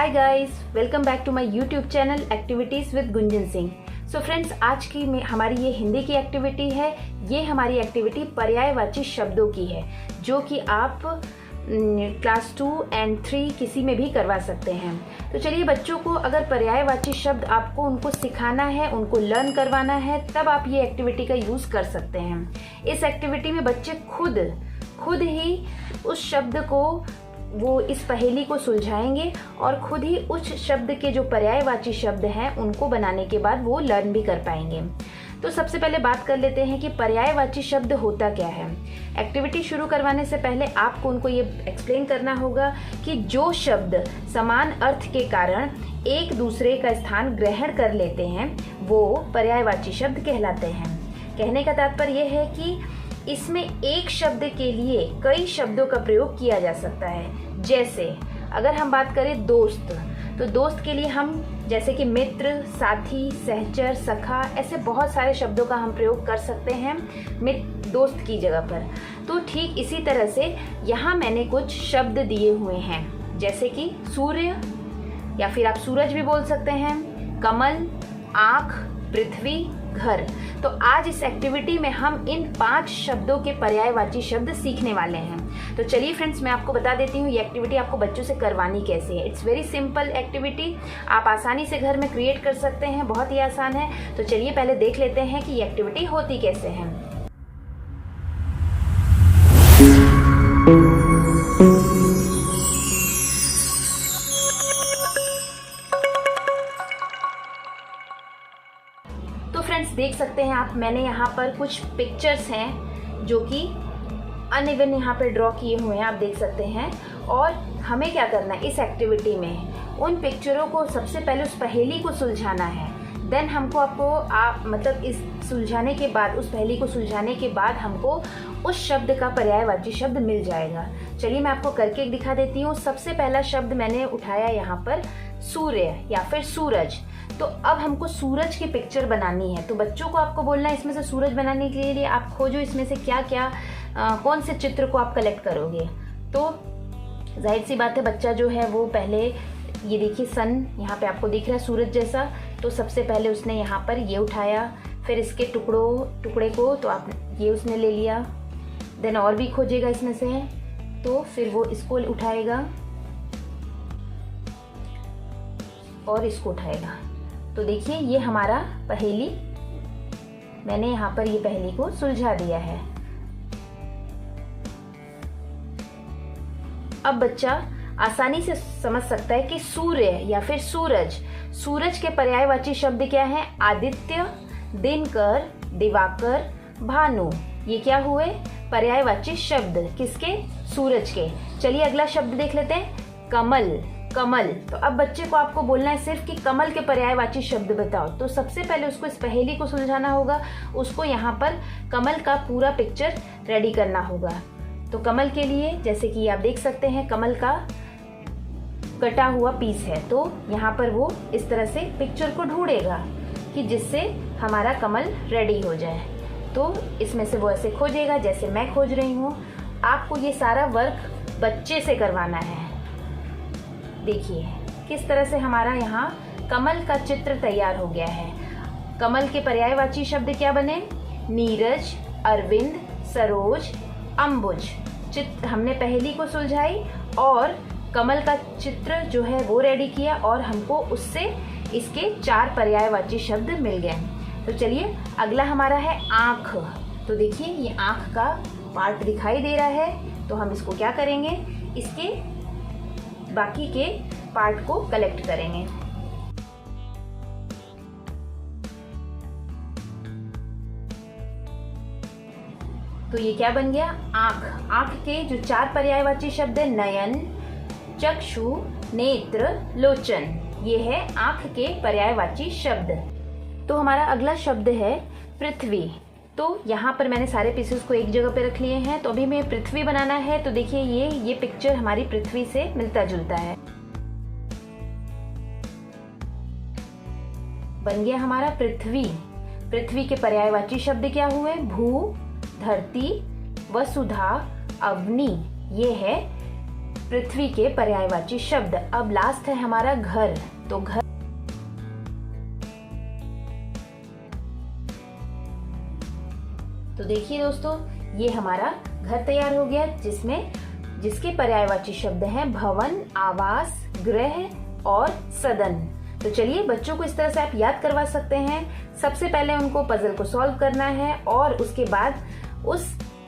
Hi guys, welcome back to my YouTube channel activities with Gunjan Singh. So friends, आज की हमारी ये हिंदी की एक्टिविटी है। ये हमारी एक्टिविटी पर्यायवाची शब्दों की है, जो कि आप क्लास 2 और 3 किसी में भी करवा सकते हैं। तो चलिए, बच्चों को अगर पर्यायवाची शब्द आपको उनको सिखाना है, उनको लर्न करवाना है, तब आप ये एक्टिविटी का यूज़ कर सकते हैं। इस एक्टिविटी में बच्चे खुद ही उस शब्द को, वो इस पहेली को सुलझाएंगे और खुद ही उस शब्द के जो पर्यायवाची शब्द हैं उनको बनाने के बाद वो लर्न भी कर पाएंगे। तो सबसे पहले बात कर लेते हैं कि पर्यायवाची शब्द होता क्या है। एक्टिविटी शुरू करवाने से पहले आपको उनको ये एक्सप्लेन करना होगा कि जो शब्द समान अर्थ के कारण एक दूसरे का स्थान ग्रहण कर लेते हैं वो पर्यायवाची शब्द कहलाते हैं। कहने का तात्पर्य यह है कि इसमें एक शब्द के लिए कई शब्दों का प्रयोग किया जा सकता है। जैसे अगर हम बात करें दोस्त, तो दोस्त के लिए हम जैसे कि मित्र, साथी, सहचर, सखा, ऐसे बहुत सारे शब्दों का हम प्रयोग कर सकते हैं दोस्त की जगह पर। तो ठीक इसी तरह से यहाँ मैंने कुछ शब्द दिए हुए हैं, जैसे कि सूर्य, या फिर आप सूरज भी बोल सकते हैं, कमल, आँख, पृथ्वी, घर। तो आज इस एक्टिविटी में हम इन 5 शब्दों के पर्यायवाची शब्द सीखने वाले हैं। तो चलिए फ्रेंड्स, मैं आपको बता देती हूँ ये एक्टिविटी आपको बच्चों से करवानी कैसे है। इट्स वेरी सिंपल एक्टिविटी, आप आसानी से घर में क्रिएट कर सकते हैं, बहुत ही आसान है। तो चलिए पहले देख लेते हैं कि ये एक्टिविटी होती कैसे है। तो फ्रेंड्स, देख सकते हैं आप, मैंने यहाँ पर कुछ पिक्चर्स हैं जो कि अनइवन यहाँ पर ड्रॉ किए हुए हैं, आप देख सकते हैं। और हमें क्या करना है इस एक्टिविटी में, उन पिक्चरों को सबसे पहले उस पहेली को सुलझाना है। देन हमको मतलब इस सुलझाने के बाद, उस पहेली को सुलझाने के बाद हमको उस शब्द का पर्यायवाची शब्द मिल जाएगा। चलिए मैं आपको करके दिखा देती हूँ। सबसे पहला शब्द मैंने उठाया यहाँ पर सूर्य या फिर सूरज। तो अब हमको सूरज की पिक्चर बनानी है। तो बच्चों को आपको बोलना है इसमें से सूरज बनाने के लिए आप खोजो इसमें से क्या क्या कौन से चित्र को आप कलेक्ट करोगे। तो जाहिर सी बात है, बच्चा जो है वो पहले, ये देखिए सन यहाँ पे आपको दिख रहा है सूरज जैसा, तो सबसे पहले उसने यहाँ पर ये उठाया, फिर इसके टुकड़े को तो आप ये उसने ले लिया। देन और भी खोजेगा इसमें से, तो फिर वो इसको उठाएगा और इसको उठाएगा। तो देखिए ये हमारा पहेली, मैंने यहाँ पर ये पहेली को सुलझा दिया है। अब बच्चा आसानी से समझ सकता है कि सूर्य या फिर सूरज के पर्यायवाची शब्द क्या है। आदित्य, दिनकर, दिवाकर, भानु। ये क्या हुए पर्यायवाची शब्द किसके? सूरज के। चलिए अगला शब्द देख लेते हैं, कमल। तो अब बच्चे को आपको बोलना है सिर्फ कि कमल के पर्यायवाची शब्द बताओ। तो सबसे पहले उसको इस पहेली को सुलझाना होगा, उसको यहाँ पर कमल का पूरा पिक्चर रेडी करना होगा। तो कमल के लिए जैसे कि आप देख सकते हैं, कमल का कटा हुआ पीस है। तो यहाँ पर वो इस तरह से पिक्चर को ढूंढेगा कि जिससे हमारा कमल रेडी हो जाए। तो इसमें से वो ऐसे खोजेगा जैसे मैं खोज रही हूँ। आपको ये सारा वर्क बच्चे से करवाना है। देखिए किस तरह से हमारा यहाँ कमल का चित्र तैयार हो गया है। कमल के पर्यायवाची शब्द क्या बने? नीरज, अरविंद, सरोज, अंबुज। हमने पहेली को सुलझाई और कमल का चित्र जो है वो रेडी किया, और हमको उससे इसके 4 पर्यायवाची शब्द मिल गए। तो चलिए अगला हमारा है आँख। तो देखिए ये आँख का पार्ट दिखाई दे रहा है, तो हम इसको क्या करेंगे, इसके बाकी के पार्ट को कलेक्ट करेंगे। तो ये क्या बन गया? आँख। आँख के जो 4 पर्यायवाची शब्द है, नयन, चक्षु, नेत्र, लोचन। ये है आँख के पर्यायवाची शब्द। तो हमारा अगला शब्द है पृथ्वी। तो यहाँ पर मैंने सारे पीसेस को एक जगह पे रख लिए हैं। तो अभी मैं पृथ्वी बनाना है। तो देखिए ये पिक्चर हमारी पृथ्वी से मिलता जुलता है। बन गया हमारा पृथ्वी। पृथ्वी के पर्यायवाची शब्द क्या हुए? भू, धरती, वसुधा, अवनी। ये है पृथ्वी के पर्यायवाची शब्द। अब लास्ट है हमारा घर। तो घर, तो देखिए दोस्तों, ये हमारा घर तैयार हो गया जिसके पर्यायवाची शब्द हैं भवन, आवास, गृह और सदन। तो चलिए बच्चों को इस तरह से आप याद करवा सकते हैं। सबसे पहले उनको पजल को सॉल्व करना है और उसके बाद उस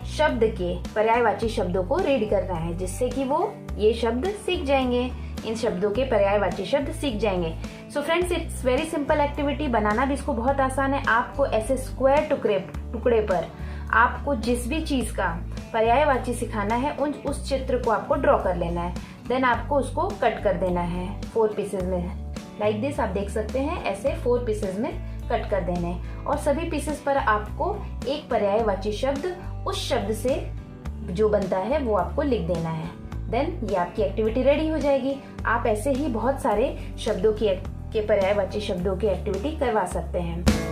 शब्द के पर्यायवाची शब्दों को रीड करना है, जिससे कि वो ये शब्द सीख जाएंगे, इन शब्दों के पर्यायवाची शब्द सीख जाएंगे। So friends, it's very simple activity. बनाना भी इसको बहुत आसान है। आपको ऐसे स्क्वायर टुकड़े पर आपको जिस भी चीज का पर्यायवाची सिखाना है उस चित्र को आपको ड्रॉ कर लेना है। देन आपको उसको कट कर देना है 4 पीसेज में। लाइक दिस आप देख सकते हैं, ऐसे 4 पीसेज में कट कर देने और सभी पीसेस पर आपको एक पर्यायवाची शब्द उस शब्द से जो बनता है वो आपको लिख देना है। देन ये आपकी एक्टिविटी रेडी हो जाएगी। आप ऐसे ही बहुत सारे शब्दों के पर्यायवाची शब्दों की एक्टिविटी करवा सकते हैं।